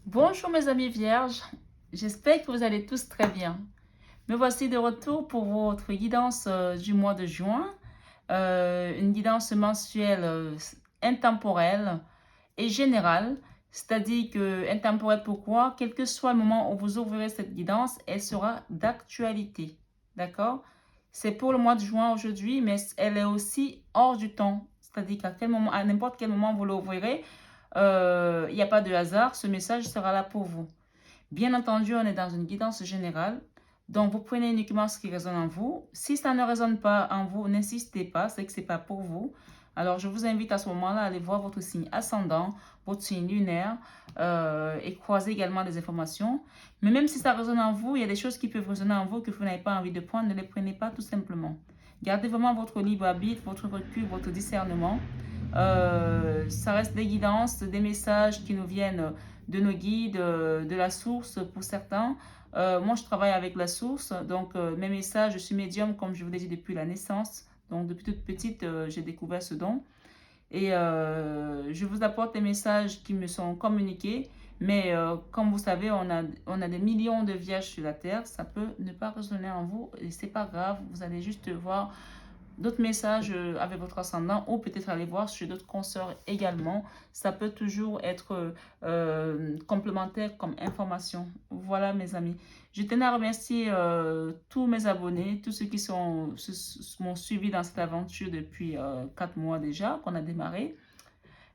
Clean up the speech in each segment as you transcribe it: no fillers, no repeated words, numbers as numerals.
Bonjour mes amis vierges, j'espère que vous allez tous très bien. Me voici de retour pour votre guidance du mois de juin, une guidance mensuelle intemporelle et générale, c'est-à-dire que intemporelle pourquoi? Quel que soit le moment où vous ouvrirez cette guidance, elle sera d'actualité, d'accord? C'est pour le mois de juin aujourd'hui, mais elle est aussi hors du temps, c'est-à-dire qu'à quel moment, à n'importe quel moment vous l'ouvrirez, il n'y a pas de hasard, ce message sera là pour vous. Bien entendu, on est dans une guidance générale, donc vous prenez uniquement ce qui résonne en vous. Si ça ne résonne pas en vous, n'insistez pas, c'est que ce n'est pas pour vous. Alors, je vous invite à ce moment-là à aller voir votre signe ascendant, votre signe lunaire et croiser également des informations. Mais même si ça résonne en vous, il y a des choses qui peuvent résonner en vous que vous n'avez pas envie de prendre, ne les prenez pas tout simplement. Gardez vraiment votre libre arbitre, votre recul, votre discernement. Ça reste des guidances, des messages qui nous viennent de nos guides, de la source pour certains. Moi, je travaille avec la source, donc mes messages, je suis médium comme je vous l'ai dit depuis la naissance. Donc depuis toute petite, j'ai découvert ce don. Et je vous apporte des messages qui me sont communiqués. Mais comme vous savez, on a des millions de vierges sur la Terre. Ça peut ne pas résonner en vous et c'est pas grave. Vous allez juste voir d'autres messages avec votre ascendant ou peut-être aller voir chez d'autres consoeurs également. Ça peut toujours être complémentaire comme information. Voilà mes amis. Je tenais à remercier tous mes abonnés, tous ceux qui m'ont suivi dans cette aventure depuis 4 mois déjà qu'on a démarré.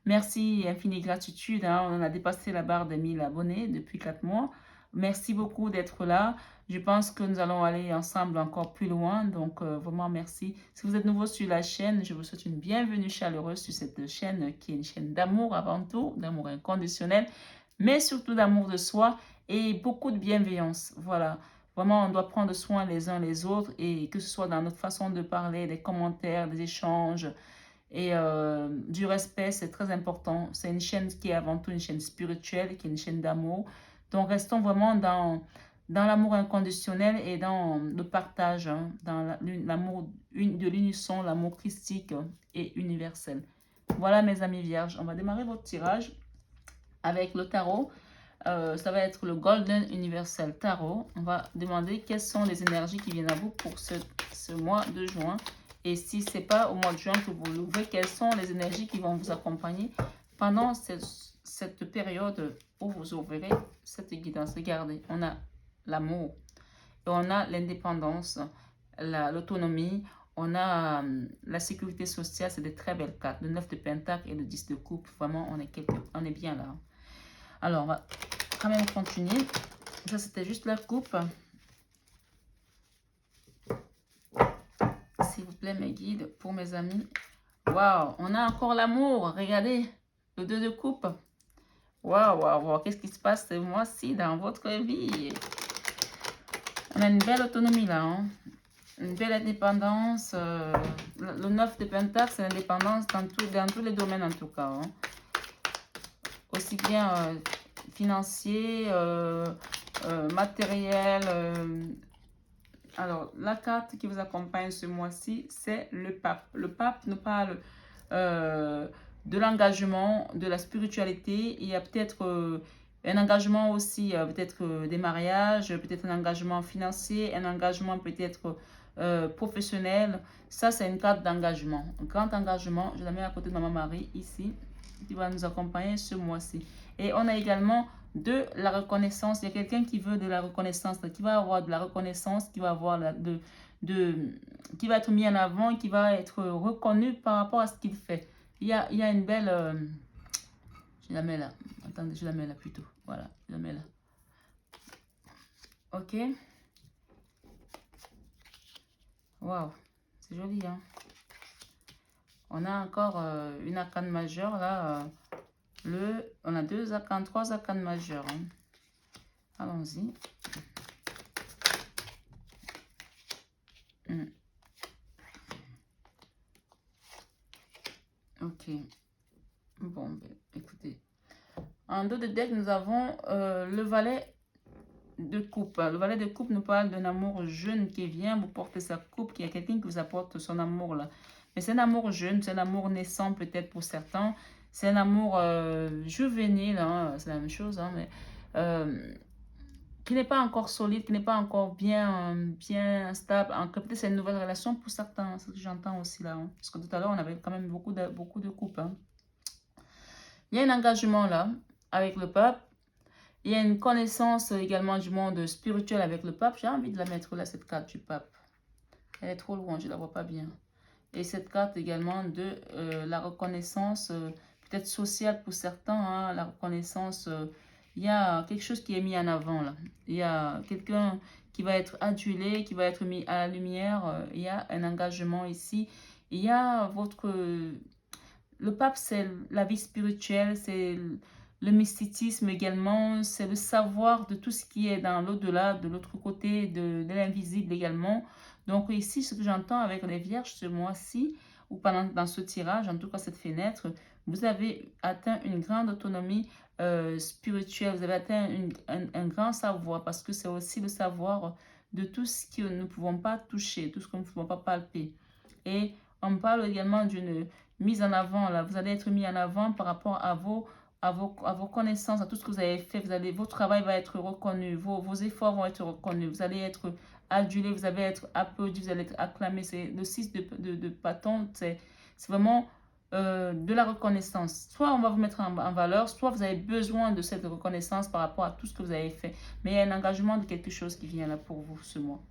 Merci, infinie gratitude. Hein. On a dépassé la barre des 1000 abonnés depuis 4 mois. Merci beaucoup d'être là. Je pense que nous allons aller ensemble encore plus loin. Donc, vraiment, merci. Si vous êtes nouveau sur la chaîne, je vous souhaite une bienvenue chaleureuse sur cette chaîne qui est une chaîne d'amour avant tout, d'amour inconditionnel, mais surtout d'amour de soi et beaucoup de bienveillance. Voilà. Vraiment, on doit prendre soin les uns les autres et que ce soit dans notre façon de parler, des commentaires, des échanges, et du respect, c'est très important. C'est une chaîne qui est avant tout une chaîne spirituelle, qui est une chaîne d'amour. Donc, restons vraiment dans l'amour inconditionnel et dans le partage, hein, dans l'amour de l'unisson, l'amour christique et universel. Voilà, mes amis vierges. On va démarrer votre tirage avec le tarot. Ça va être le Golden Universal Tarot. On va demander quelles sont les énergies qui viennent à vous pour ce mois de juin. Et si ce n'est pas au mois de juin que vous l'ouvrez, quelles sont les énergies qui vont vous accompagner pendant cette période où vous ouvrirez cette guidance. Regardez, on a l'amour, et on a l'indépendance, l'autonomie, on a la sécurité sociale, c'est des très belles cartes. Le 9 de Pentacle et le 10 de Coupe, vraiment, on est bien là. Alors, on va quand même continuer. Ça, c'était juste la coupe. S'il vous plaît, mes guides, pour mes amis. Waouh, on a encore l'amour. Regardez, le 2 de coupe. Waouh, waouh, waouh. Qu'est-ce qui se passe ce mois-ci dans votre vie? On a une belle autonomie là. Hein? Une belle indépendance. Le 9 de Pentacle, c'est l'indépendance dans tous les domaines en tout cas. Hein? Aussi bien financier, matériel. Alors, la carte qui vous accompagne ce mois-ci, c'est le pape. Le pape nous parle de l'engagement, de la spiritualité. Il y a peut-être un engagement aussi, peut-être des mariages, peut-être un engagement financier, un engagement peut-être professionnel. Ça, c'est une carte d'engagement. Un grand engagement. Je la mets à côté de Maman Marie ici, qui va nous accompagner ce mois-ci. Et on a également de la reconnaissance. Il y a quelqu'un qui veut de la reconnaissance, qui va avoir de la reconnaissance, qui va avoir qui va être mis en avant, qui va être reconnu par rapport à ce qu'il fait. Il y a une belle... je la mets là. Attendez, je la mets là plutôt. Voilà, je la mets là. Ok. Waouh, c'est joli, hein. On a encore une arcane majeure là. On a deux arcanes, trois arcanes majeures. Hein. Allons-y. Ok. Bon, ben, écoutez. En dos de deck, nous avons le valet de coupe. Le valet de coupe nous parle d'un amour jeune qui vient vous porter sa coupe, qu'il y a quelqu'un qui vous apporte son amour là. Mais c'est un amour jeune, c'est un amour naissant peut-être pour certains. C'est un amour juvénile, hein, c'est la même chose, hein, mais qui n'est pas encore solide, qui n'est pas encore bien stable. Peut-être c'est une nouvelle relation pour certains, c'est ce que j'entends aussi là. Hein. Parce que tout à l'heure, on avait quand même beaucoup de couples. Hein. Il y a un engagement là avec le pape. Il y a une connaissance également du monde spirituel avec le pape. J'ai envie de la mettre là, cette carte du pape. Elle est trop loin, je ne la vois pas bien. Et cette carte également de la reconnaissance, peut-être sociale pour certains, hein, la reconnaissance, il y a quelque chose qui est mis en avant là. Il y a quelqu'un qui va être adulé, qui va être mis à la lumière. Il y a un engagement ici. Il y a votre... Le pape, c'est la vie spirituelle, c'est le mysticisme également, c'est le savoir de tout ce qui est dans l'au-delà, de l'autre côté, de l'invisible également. Donc ici, ce que j'entends avec les vierges ce mois-ci, ou dans ce tirage, en tout cas cette fenêtre, vous avez atteint une grande autonomie spirituelle, vous avez atteint un grand savoir, parce que c'est aussi le savoir de tout ce que nous ne pouvons pas toucher, tout ce que nous ne pouvons pas palper. Et on parle également d'une mise en avant, là, vous allez être mis en avant par rapport à vos connaissances, à tout ce que vous avez fait, votre travail va être reconnu, vos efforts vont être reconnus, vous allez être adulé, vous allez être applaudi, vous allez être acclamé. C'est le 6 de bâton, c'est vraiment de la reconnaissance. Soit on va vous mettre en valeur, soit vous avez besoin de cette reconnaissance par rapport à tout ce que vous avez fait. Mais il y a un engagement de quelque chose qui vient là pour vous ce mois.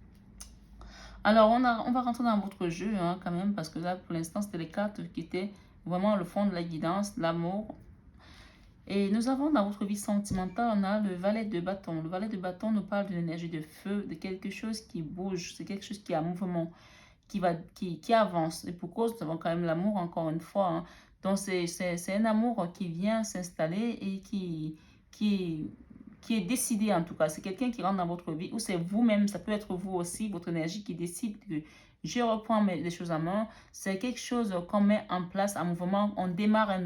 Alors, on va rentrer dans votre jeu hein, quand même, parce que là, pour l'instant, c'était les cartes qui étaient vraiment le fond de la guidance, l'amour. Et nous avons dans votre vie sentimentale, on a le valet de bâton. Le valet de bâton nous parle d'une énergie de feu, de quelque chose qui bouge, c'est quelque chose qui est en mouvement, qui avance. Et pour cause, nous avons quand même l'amour, encore une fois. Hein. Donc, c'est un amour qui vient s'installer et qui est décidé en tout cas. C'est quelqu'un qui rentre dans votre vie ou c'est vous-même, ça peut être vous aussi, votre énergie qui décide que je reprends les choses en main. C'est quelque chose qu'on met en place, un mouvement. On démarre un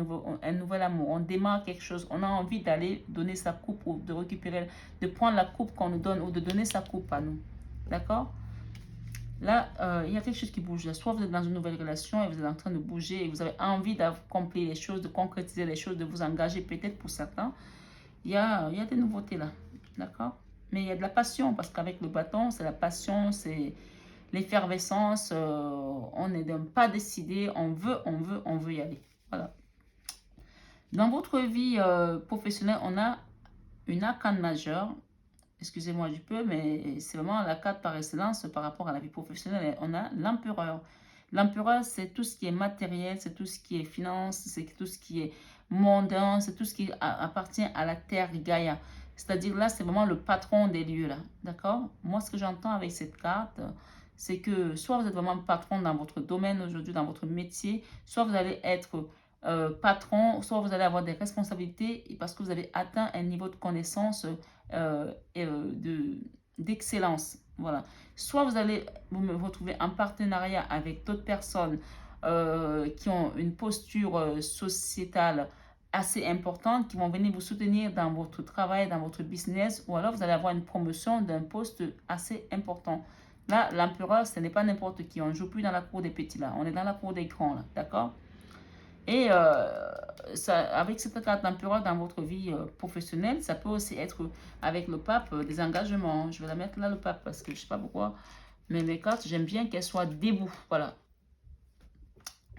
nouvel amour. On démarre quelque chose. On a envie d'aller donner sa coupe ou de récupérer, de prendre la coupe qu'on nous donne ou de donner sa coupe à nous. D'accord? Là, il y a quelque chose qui bouge. Soit vous êtes dans une nouvelle relation et vous êtes en train de bouger et vous avez envie d'accomplir les choses, de concrétiser les choses, de vous engager peut-être pour certains. Il y a des nouveautés là, d'accord? Mais il y a de la passion, parce qu'avec le bâton, c'est la passion, c'est l'effervescence, on n'est pas décidé, on veut y aller. Voilà. Dans votre vie professionnelle, on a une arcane majeure, excusez-moi du peu, mais c'est vraiment la carte par excellence par rapport à la vie professionnelle. On a l'empereur. L'empereur, c'est tout ce qui est matériel, c'est tout ce qui est finance, c'est tout ce qui est mondain, c'est tout ce qui appartient à la terre Gaïa. C'est-à-dire là, c'est vraiment le patron des lieux là, d'accord? Moi, ce que j'entends avec cette carte, c'est que soit vous êtes vraiment patron dans votre domaine aujourd'hui, dans votre métier, soit vous allez être patron, soit vous allez avoir des responsabilités parce que vous avez atteint un niveau de connaissance d'excellence. Voilà. Soit vous allez vous retrouver en partenariat avec d'autres personnes qui ont une posture sociétale assez importante, qui vont venir vous soutenir dans votre travail, dans votre business, ou alors vous allez avoir une promotion d'un poste assez important. Là, l'empereur, ce n'est pas n'importe qui. On ne joue plus dans la cour des petits là. On est dans la cour des grands là. D'accord? Et avec cette carte d'empereur dans votre vie professionnelle, ça peut aussi être avec le pape des engagements. Je vais la mettre là, le pape, parce que je ne sais pas pourquoi. Mais mes cartes, j'aime bien qu'elles soient debout. Voilà.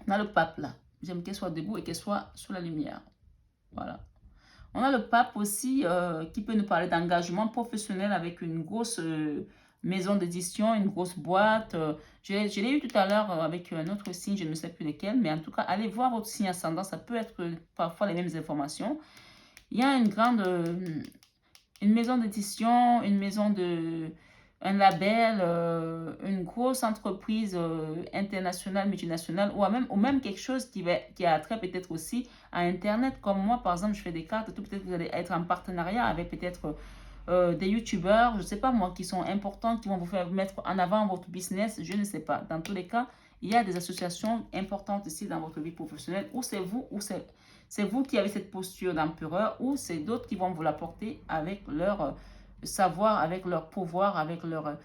On a le pape là. J'aime qu'elle soit debout et qu'elle soit sous la lumière. Voilà. On a le pape aussi qui peut nous parler d'engagement professionnel avec une grosse maison d'édition, une grosse boîte. Je l'ai eu tout à l'heure avec un autre signe, je ne sais plus lequel, mais en tout cas, allez voir votre signe ascendant, ça peut être parfois les mêmes informations. Il y a une maison d'édition, un label, une grosse entreprise internationale, multinationale, ou même quelque chose qui a trait peut-être aussi à Internet. Comme moi, par exemple, je fais des cartes, tout peut-être que vous allez être en partenariat avec peut-être des youtubeurs, je ne sais pas moi, qui sont importants, qui vont vous faire mettre en avant votre business, je ne sais pas. Dans tous les cas, il y a des associations importantes ici dans votre vie professionnelle, ou c'est vous qui avez cette posture d'empereur, ou c'est d'autres qui vont vous l'apporter avec leur savoir, avec leur pouvoir, avec leur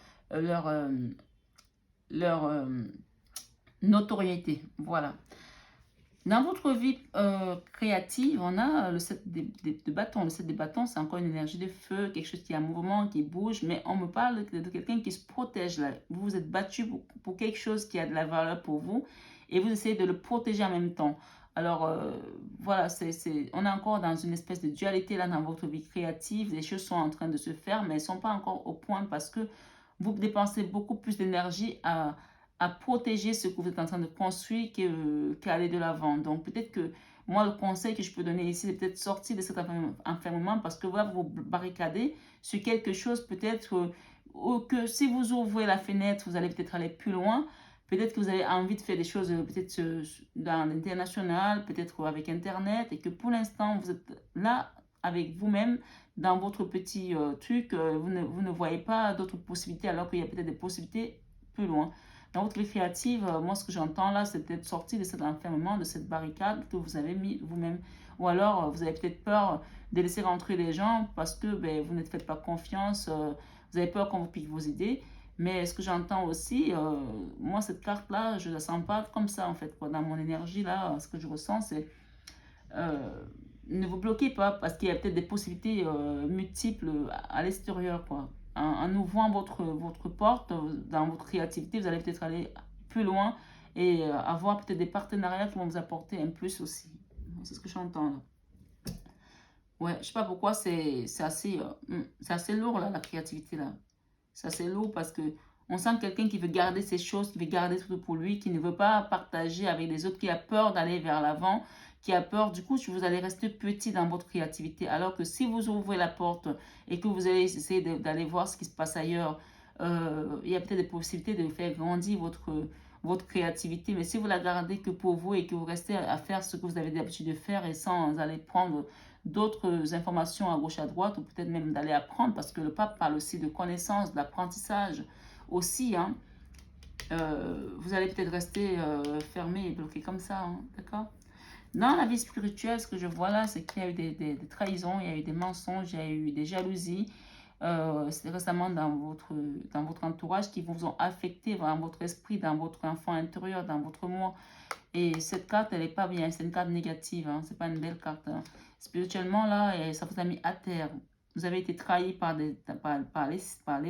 notoriété. Voilà. Dans votre vie créative, on a le 7 de bâtons. Le 7 de bâtons, c'est encore une énergie de feu, quelque chose qui est en mouvement, qui bouge, mais on me parle de quelqu'un qui se protège là. Vous vous êtes battu pour quelque chose qui a de la valeur pour vous et vous essayez de le protéger en même temps. Alors, voilà, on est encore dans une espèce de dualité là dans votre vie créative. Les choses sont en train de se faire, mais elles ne sont pas encore au point parce que vous dépensez beaucoup plus d'énergie à protéger ce que vous êtes en train de construire qu'aller de l'avant. Donc, peut-être que moi, le conseil que je peux donner ici, c'est peut-être sortir de cet enfermement parce que vous vous barricadez sur quelque chose, peut-être que si vous ouvrez la fenêtre, vous allez peut-être aller plus loin. Peut-être que vous avez envie de faire des choses peut-être dans l'international, peut-être avec Internet, et que pour l'instant, vous êtes là avec vous-même dans votre petit truc. Vous ne voyez pas d'autres possibilités alors qu'il y a peut-être des possibilités plus loin. Dans votre vie créative, moi, ce que j'entends là, c'est peut-être sortir de cet enfermement, de cette barricade que vous avez mis vous-même. Ou alors, vous avez peut-être peur de laisser rentrer les gens parce que ben, vous ne faites pas confiance, vous avez peur qu'on vous pique vos idées. Mais ce que j'entends aussi, moi, cette carte-là, je ne la sens pas comme ça, en fait. Quoi. Dans mon énergie, là, ce que je ressens, c'est euh, ne vous bloquez pas parce qu'il y a peut-être des possibilités multiples à l'extérieur, quoi. En ouvrant votre porte dans votre créativité, vous allez peut-être aller plus loin et avoir peut-être des partenariats qui vont vous apporter un plus aussi. C'est ce que j'entends là. Ouais, je sais pas pourquoi c'est assez lourd là, la créativité là. C'est assez lourd parce que on sent quelqu'un qui veut garder ses choses, qui veut garder tout pour lui, qui ne veut pas partager avec les autres, qui a peur d'aller vers l'avant, qui a peur. Du coup, vous allez rester petit dans votre créativité. Alors que si vous ouvrez la porte et que vous allez essayer d'aller voir ce qui se passe ailleurs, il y a peut-être des possibilités de faire grandir votre créativité. Mais si vous la gardez que pour vous et que vous restez à faire ce que vous avez l'habitude de faire et sans aller prendre d'autres informations à gauche à droite ou peut-être même d'aller apprendre parce que le pape parle aussi de connaissance, d'apprentissage aussi. Hein. Vous allez peut-être rester fermé et bloqué comme ça, hein, d'accord? Dans la vie spirituelle, ce que je vois là, c'est qu'il y a eu des trahisons, il y a eu des mensonges, il y a eu des jalousies. C'est récemment dans votre entourage qui vous ont affecté dans votre esprit, dans votre enfant intérieur, dans votre moi. Et cette carte, elle n'est pas bien, c'est une carte négative, hein, c'est pas une belle carte. Hein. Spirituellement, là, ça vous a mis à terre. Vous avez été trahi par les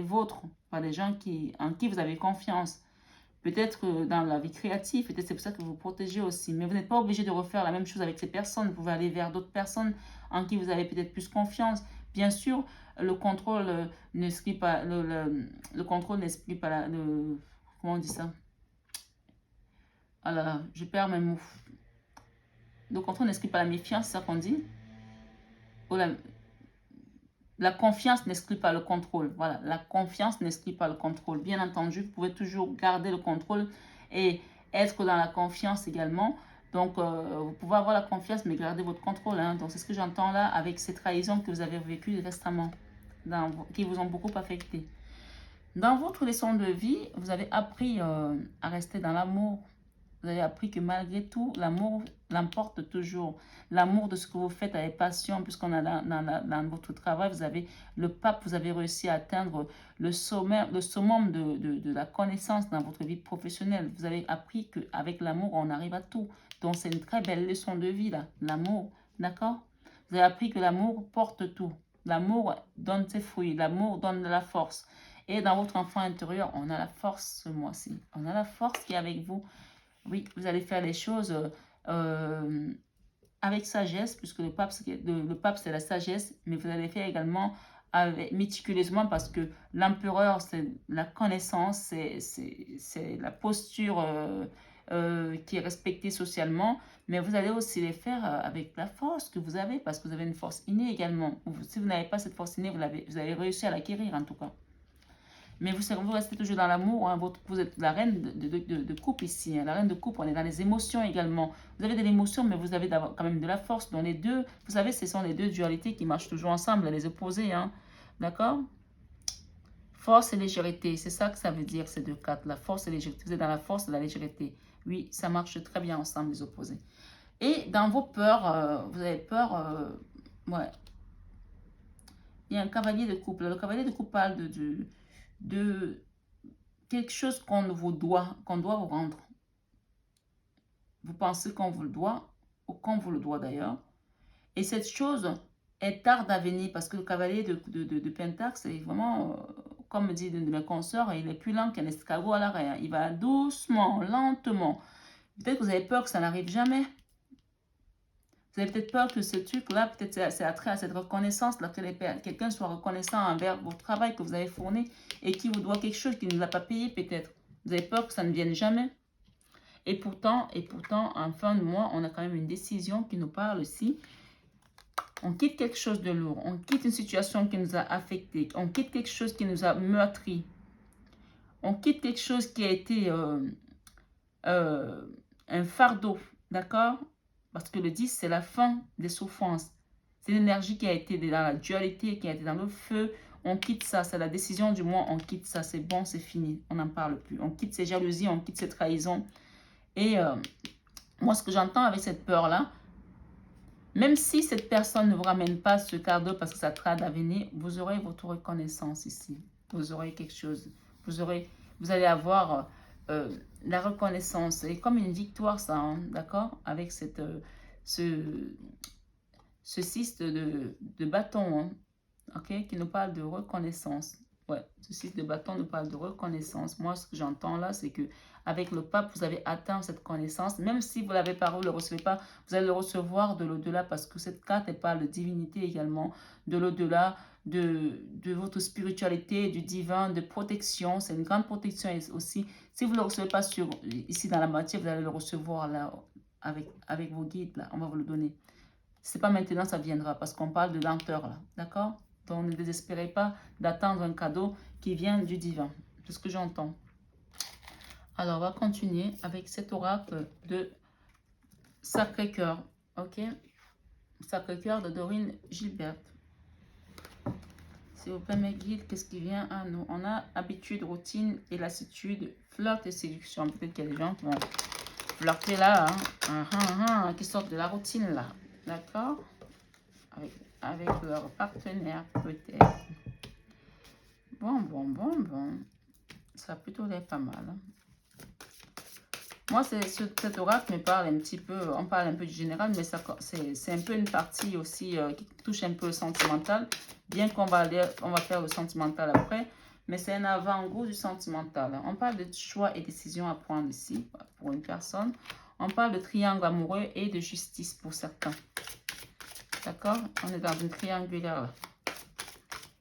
vôtres, par des gens en qui vous avez confiance. Peut-être dans la vie créative, peut-être c'est pour ça que vous vous protégez aussi. Mais vous n'êtes pas obligé de refaire la même chose avec ces personnes. Vous pouvez aller vers d'autres personnes en qui vous avez peut-être plus confiance. Bien sûr, le contrôle n'exclut pas, le contrôle n'exclut pas comment on dit ça? Ah là là, je perds mes mots. Le contrôle n'exclut pas la méfiance, c'est ça qu'on dit? Ou la confiance n'exclut pas le contrôle. Voilà, la confiance n'exclut pas le contrôle. Bien entendu, vous pouvez toujours garder le contrôle et être dans la confiance également. Donc, vous pouvez avoir la confiance, mais garder votre contrôle. Hein. Donc, c'est ce que j'entends là avec ces trahisons que vous avez vécues récemment, qui vous ont beaucoup affecté. Dans votre leçon de vie, vous avez appris à rester dans l'amour. Vous avez appris que malgré tout, l'amour l'emporte toujours. L'amour de ce que vous faites avec passion, puisqu'on a dans votre travail, vous avez le pape, vous avez réussi à atteindre le summum de la connaissance dans votre vie professionnelle. Vous avez appris qu'avec l'amour, on arrive à tout. Donc, c'est une très belle leçon de vie, là, l'amour. D'accord? Vous avez appris que l'amour porte tout. L'amour donne ses fruits. L'amour donne de la force. Et dans votre enfant intérieur, on a la force ce mois-ci. On a la force qui est avec vous. Oui, vous allez faire les choses avec sagesse, puisque le pape, c'est la sagesse, mais vous allez faire également méticuleusement parce que l'empereur, c'est la connaissance, c'est la posture qui est respectée socialement, mais vous allez aussi les faire avec la force que vous avez, parce que vous avez une force innée également. Si vous n'avez pas cette force innée, vous avez réussi à l'acquérir en tout cas. Mais vous restez toujours dans l'amour. Hein, vous êtes la reine de coupe ici. Hein, la reine de coupe, on est dans les émotions également. Vous avez de l'émotion, mais vous avez quand même de la force. Dans les deux, vous savez, ce sont les deux dualités qui marchent toujours ensemble, les opposés. Hein, d'accord? Force et légèreté, c'est ça que ça veut dire, ces deux cartes. La force et légèreté. Vous êtes dans la force et la légèreté. Oui, ça marche très bien ensemble, les opposés. Et dans vos peurs, vous avez peur... ouais. Il y a un cavalier de coupe. Le cavalier de coupe parle de quelque chose qu'on doit vous rendre. vous pensez qu'on vous le doit, ou qu'on vous le doit d'ailleurs. Et cette chose est tarde à venir parce que le cavalier de Pentacle, c'est vraiment, comme dit une de mes consoeurs, il est plus lent qu'un escargot à l'arrêt. Hein. Il va doucement, lentement. Peut-être que vous avez peur que ça n'arrive jamais. Vous avez peut-être peur que ce truc-là, peut-être c'est attrait à cette reconnaissance-là, que quelqu'un soit reconnaissant envers votre travail que vous avez fourni et qui vous doit quelque chose, qui ne l'a pas payé peut-être. Vous avez peur que ça ne vienne jamais. Et pourtant, en fin de mois, on a quand même une décision qui nous parle aussi. On quitte quelque chose de lourd, on quitte une situation qui nous a affectés, on quitte quelque chose qui nous a meurtri, on quitte quelque chose qui a été un fardeau, d'accord? Parce que le 10, c'est la fin des souffrances. C'est l'énergie qui a été dans la dualité, qui a été dans le feu. On quitte ça, c'est la décision du mois, on quitte ça, c'est bon, c'est fini, on n'en parle plus. On quitte ces jalousies, on quitte ces trahisons. Et moi, ce que j'entends avec cette peur-là, même si cette personne ne vous ramène pas ce cadeau parce que ça trade à venir, vous aurez votre reconnaissance ici. Vous aurez quelque chose. Vous allez avoir la reconnaissance. C'est comme une victoire, ça, hein, d'accord? Avec ce 6 de bâton, hein, ok? Qui nous parle de reconnaissance. Ouais, ce 6 de bâton nous parle de reconnaissance. Moi, ce que j'entends là, c'est que avec le pape, vous avez atteint cette connaissance. Même si vous l'avez pas, vous ne le recevez pas, vous allez le recevoir de l'au-delà parce que cette carte, elle parle de divinité également, de l'au-delà, de votre spiritualité, du divin, de protection. C'est une grande protection aussi. Si vous ne le recevez pas ici dans la matière, vous allez le recevoir là avec vos guides. Là. On va vous le donner. Si ce n'est pas maintenant, ça viendra parce qu'on parle de lenteur là. D'accord? Donc ne désespérez pas d'attendre un cadeau qui vient du divin. C'est ce que j'entends. Alors, on va continuer avec cet oracle de Sacré-Cœur. Ok? Sacré-Cœur de Dorine Gilbert. S'il vous plaît, mes guides, qu'est-ce qui vient à nous? On a habitude, routine et lassitude, flirt et séduction. Peut-être qu'il y a des gens qui vont flirter là, hein? Qui sortent de la routine là. D'accord? Avec leur partenaire, peut-être. Bon. Ça a plutôt l'air pas mal. Hein? Moi, cet oracle me parle un petit peu, on parle un peu du général, mais c'est un peu une partie aussi qui touche un peu le sentimental, bien qu'on va faire le sentimental après, mais c'est un avant-goût du sentimental. Hein. On parle de choix et décisions à prendre ici, pour une personne. On parle de triangle amoureux et de justice pour certains. D'accord? On est dans une triangulaire là.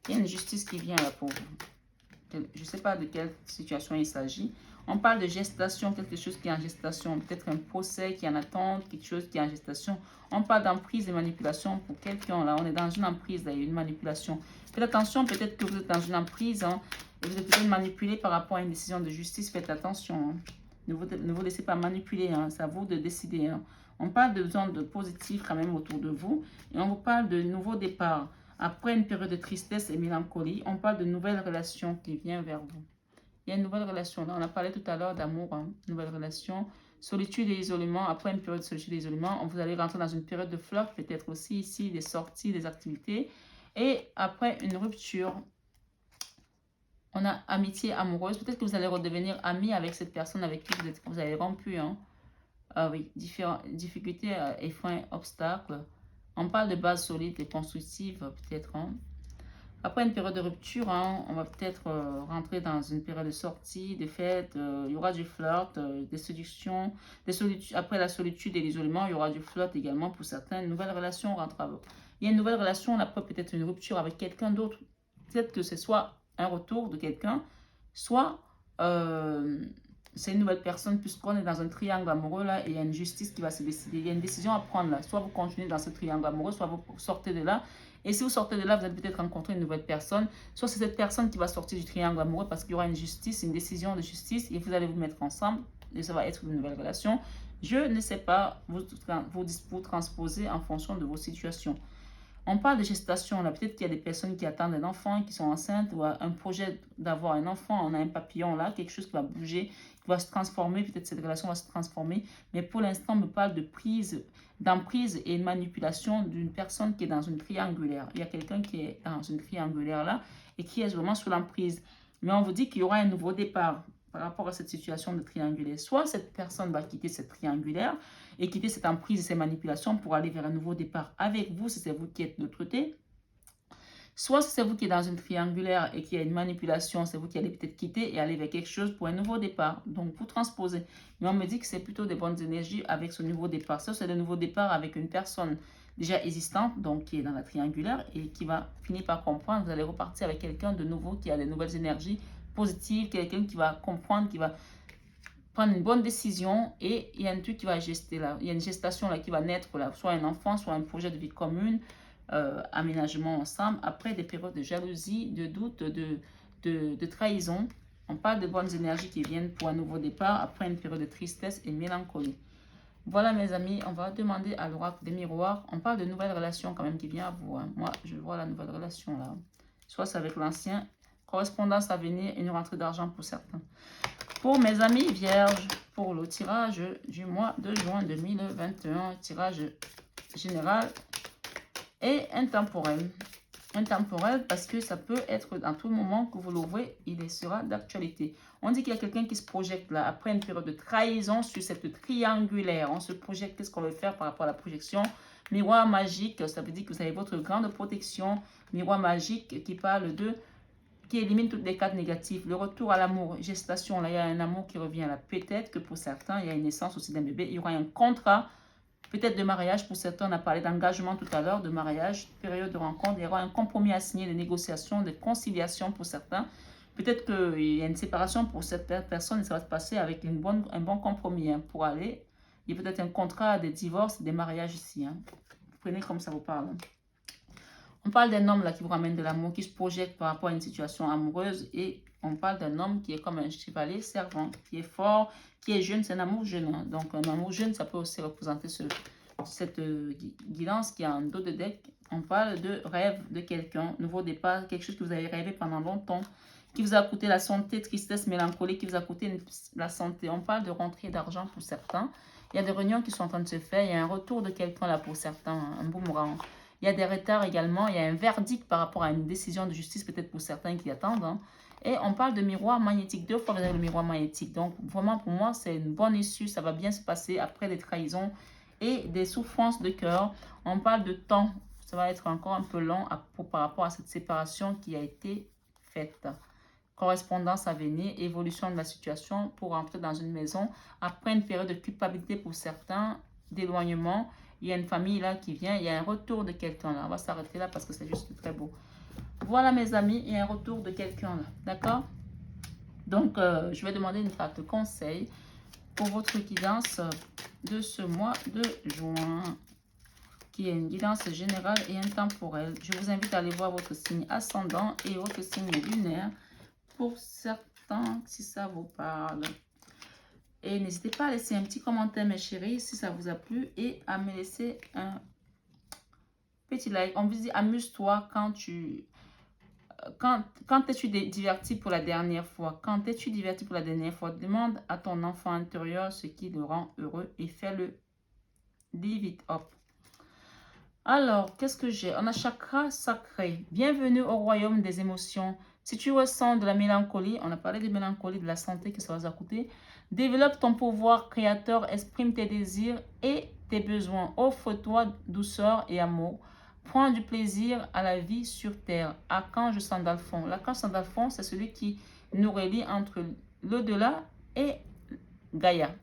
Il y a une justice qui vient là pour vous. Je ne sais pas de quelle situation il s'agit. On parle de gestation, quelque chose qui est en gestation. Peut-être un procès qui est en attente, quelque chose qui est en gestation. On parle d'emprise et manipulation pour quelqu'un. Là, on est dans une emprise, là, il y a une manipulation. Faites attention, peut-être que vous êtes dans une emprise. Hein, et vous êtes peut-être manipulé par rapport à une décision de justice. Faites attention. Hein. Ne vous laissez pas manipuler. Hein, c'est à vous de décider. Hein. On parle de zones positives quand même autour de vous. Et on vous parle de nouveaux départs. Après une période de tristesse et mélancolie, on parle de nouvelles relations qui viennent vers vous. Il y a une nouvelle relation. Là, on a parlé tout à l'heure d'amour, hein, nouvelle relation. Solitude et isolement. Après une période de solitude et isolement, vous allez rentrer dans une période de flirt, peut-être aussi ici, des sorties, des activités. Et après une rupture, on a amitié amoureuse. Peut-être que vous allez redevenir ami avec cette personne avec qui vous avez rompu. Hein. Oui, difficultés et freins, obstacles. On parle de base solide et constructive, peut-être. Hein. Après une période de rupture, hein, on va peut-être rentrer dans une période de sortie, de fête. Il y aura du flirt, des séductions. Après la solitude et l'isolement, il y aura du flirt également pour certains. Une nouvelle relation rentre à vous. Il y a une nouvelle relation, après peut-être une rupture avec quelqu'un d'autre. Peut-être que c'est soit un retour de quelqu'un, soit c'est une nouvelle personne, puisqu'on est dans un triangle amoureux là, et il y a une justice qui va se décider. Il y a une décision à prendre là. Soit vous continuez dans ce triangle amoureux, soit vous sortez de là. Et si vous sortez de là, vous allez peut-être rencontrer une nouvelle personne. Soit c'est cette personne qui va sortir du triangle amoureux parce qu'il y aura une justice, une décision de justice, et vous allez vous mettre ensemble, et ça va être une nouvelle relation. Je ne sais pas, vous transposer en fonction de vos situations. On parle de gestation, là, peut-être qu'il y a des personnes qui attendent un enfant, qui sont enceintes, ou un projet d'avoir un enfant, on a un papillon là, quelque chose qui va bouger, qui va se transformer, peut-être cette relation va se transformer, mais pour l'instant, on me parle de d'emprise et de manipulation d'une personne qui est dans une triangulaire. Il y a quelqu'un qui est dans une triangulaire là, et qui est vraiment sous l'emprise. Mais on vous dit qu'il y aura un nouveau départ, par rapport à cette situation de triangulaire. Soit cette personne va quitter cette triangulaire et quitter cette emprise et ces manipulations pour aller vers un nouveau départ avec vous, si c'est vous qui êtes de l'autre côté. Soit si c'est vous qui êtes dans une triangulaire et qu'il y a une manipulation, c'est vous qui allez peut-être quitter et aller vers quelque chose pour un nouveau départ. Donc, vous transposez. Mais on me dit que c'est plutôt des bonnes énergies avec ce nouveau départ. Ça, c'est le nouveau départ avec une personne déjà existante, donc qui est dans la triangulaire et qui va finir par comprendre. Vous allez repartir avec quelqu'un de nouveau qui a des nouvelles énergies positives, quelqu'un qui va comprendre, qui va prendre une bonne décision et il y a un truc qui va gester là. Il y a une gestation là qui va naître là, soit un enfant, soit un projet de vie commune. Aménagement ensemble, après des périodes de jalousie, de doute, de trahison. On parle de bonnes énergies qui viennent pour un nouveau départ après une période de tristesse et mélancolie. Voilà mes amis, on va demander à l'oracle des miroirs. On parle de nouvelles relations quand même qui vient à vous. Hein. Moi, je vois la nouvelle relation là. Soit c'est avec l'ancien, correspondance à venir, une rentrée d'argent pour certains. Pour mes amis vierges, pour le tirage du mois de juin 2021, tirage général et intemporel. Intemporel parce que ça peut être dans tout moment que vous l'ouvrez, il sera d'actualité. On dit qu'il y a quelqu'un qui se projette là, après une période de trahison sur cette triangulaire. On se projette, qu'est-ce qu'on veut faire par rapport à la projection? Miroir magique, ça veut dire que vous avez votre grande protection. Miroir magique qui parle de, qui élimine toutes les cartes négatives. Le retour à l'amour, gestation, là il y a un amour qui revient là. Peut-être que pour certains, il y a une naissance aussi d'un bébé. Il y aura un contrat. Peut-être de mariage, pour certains, on a parlé d'engagement tout à l'heure, de mariage, période de rencontre, il y aura un compromis à signer, de négociations, de conciliation pour certains. Peut-être qu'il y a une séparation pour certaines personnes, et ça va se passer avec un bon compromis hein, pour aller. Il y a peut-être un contrat, des divorces, des mariages ici. Hein. Vous prenez comme ça vous parle. On parle d'un homme là qui vous ramène de l'amour, qui se projette par rapport à une situation amoureuse et on parle d'un homme qui est comme un chevalier servant, qui est fort, qui est jeune, c'est un amour jeune. Hein. Donc un amour jeune, ça peut aussi représenter cette guidance qui est en dos de deck. On parle de rêve de quelqu'un, nouveau départ, quelque chose que vous avez rêvé pendant longtemps, qui vous a coûté la santé, tristesse, mélancolie, qui vous a coûté la santé. On parle de rentrée d'argent pour certains. Il y a des réunions qui sont en train de se faire, il y a un retour de quelqu'un là pour certains, un boomerang. Il y a des retards également, il y a un verdict par rapport à une décision de justice peut-être pour certains qui attendent. Hein. Et on parle de miroir magnétique. 2 fois, vous avez le miroir magnétique. Donc, vraiment, pour moi, c'est une bonne issue. Ça va bien se passer après des trahisons et des souffrances de cœur. On parle de temps. Ça va être encore un peu long par rapport à cette séparation qui a été faite. Correspondance à venir, évolution de la situation pour entrer dans une maison. Après une période de culpabilité pour certains, d'éloignement. Il y a une famille là qui vient. Il y a un retour de quelqu'un là. On va s'arrêter là parce que c'est juste très beau. Voilà mes amis, il y a un retour de quelqu'un là, d'accord? Donc, je vais demander une carte conseil pour votre guidance de ce mois de juin, qui est une guidance générale et intemporelle. Je vous invite à aller voir votre signe ascendant et votre signe lunaire pour certains, si ça vous parle. Et n'hésitez pas à laisser un petit commentaire, mes chéris, si ça vous a plu, et à me laisser un petit like. On vous dit, amuse-toi quand tu... Quand es-tu diverti pour la dernière fois? Quand es-tu diverti pour la dernière fois? Demande à ton enfant intérieur ce qui le rend heureux et fais-le. Live it up. Alors, qu'est-ce que j'ai? On a chakra sacré. Bienvenue au royaume des émotions. Si tu ressens de la mélancolie, on a parlé de mélancolie, de la santé que ça va coûter. Développe ton pouvoir créateur, exprime tes désirs et tes besoins. Offre-toi douceur et amour. Prends du plaisir à la vie sur terre. Archange Sandalphon. L'archange Sandalphon, c'est celui qui nous relie entre l'au-delà et Gaïa.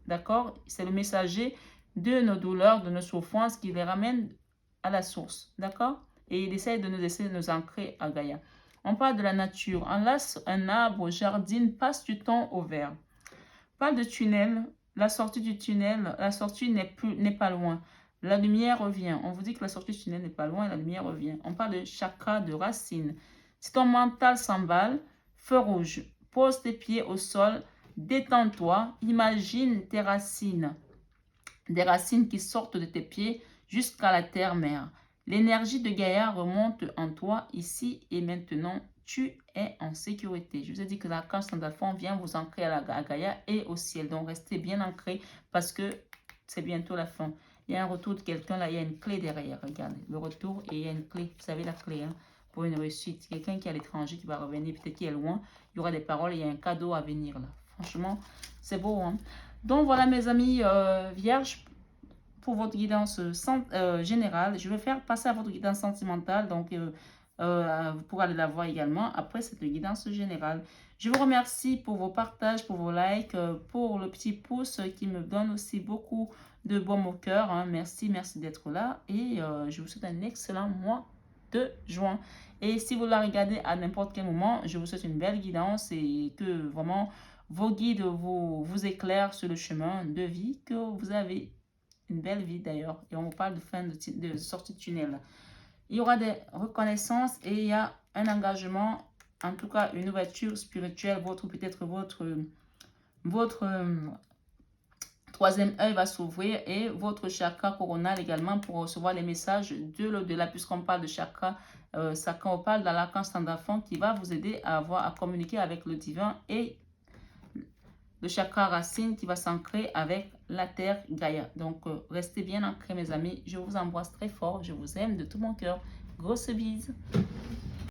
D'accord? C'est le messager de nos douleurs, de nos souffrances qui les ramène à la source. D'accord? Et il essaie de nous laisser nous ancrer à Gaïa. On parle de la nature. Enlace un arbre, jardine, passe du temps au vert. On parle de tunnel. La sortie du tunnel, la sortie n'est pas loin. La lumière revient. On vous dit que la sortie du tunnel n'est pas loin et la lumière revient. On parle de chakra, de racine. Si ton mental s'emballe, feu rouge. Pose tes pieds au sol, détends-toi, imagine tes racines. Des racines qui sortent de tes pieds jusqu'à la terre-mère. L'énergie de Gaïa remonte en toi ici et maintenant. Tu es en sécurité. Je vous ai dit que l'archange Sandalphon vient vous ancrer à Gaïa et au ciel. Donc, restez bien ancrés parce que c'est bientôt la fin. Il y a un retour de quelqu'un là, il y a une clé derrière. Regardez, le retour et il y a une clé. Vous savez la clé hein, pour une réussite. Quelqu'un qui est à l'étranger qui va revenir, peut-être qui est loin. Il y aura des paroles et il y a un cadeau à venir là. Franchement, c'est beau. Hein? Donc, voilà, mes amis vierges, pour votre guidance générale. Je vais faire passer à votre guidance sentimentale. Donc, vous pourrez aller la voir également après cette guidance générale. Je vous remercie pour vos partages, pour vos likes, pour le petit pouce qui me donne aussi beaucoup de baume au cœur. Hein. Merci, merci d'être là. Et je vous souhaite un excellent mois de juin. Et si vous la regardez à n'importe quel moment, je vous souhaite une belle guidance et que vraiment vos guides vous éclairent sur le chemin de vie que vous avez. Une belle vie d'ailleurs. Et on vous parle de fin de sortie de tunnel. Il y aura des reconnaissances et il y a un engagement, en tout cas une ouverture spirituelle. Peut-être votre troisième œil va s'ouvrir et votre chakra coronal également pour recevoir les messages de l'au-delà, puisqu'on parle de chakra. On parle dans l'archange Sandalphon qui va vous aider à communiquer avec le divin et le chakra racine qui va s'ancrer avec la terre Gaïa. Donc, restez bien ancrés, mes amis. Je vous embrasse très fort. Je vous aime de tout mon cœur. Grosse bise.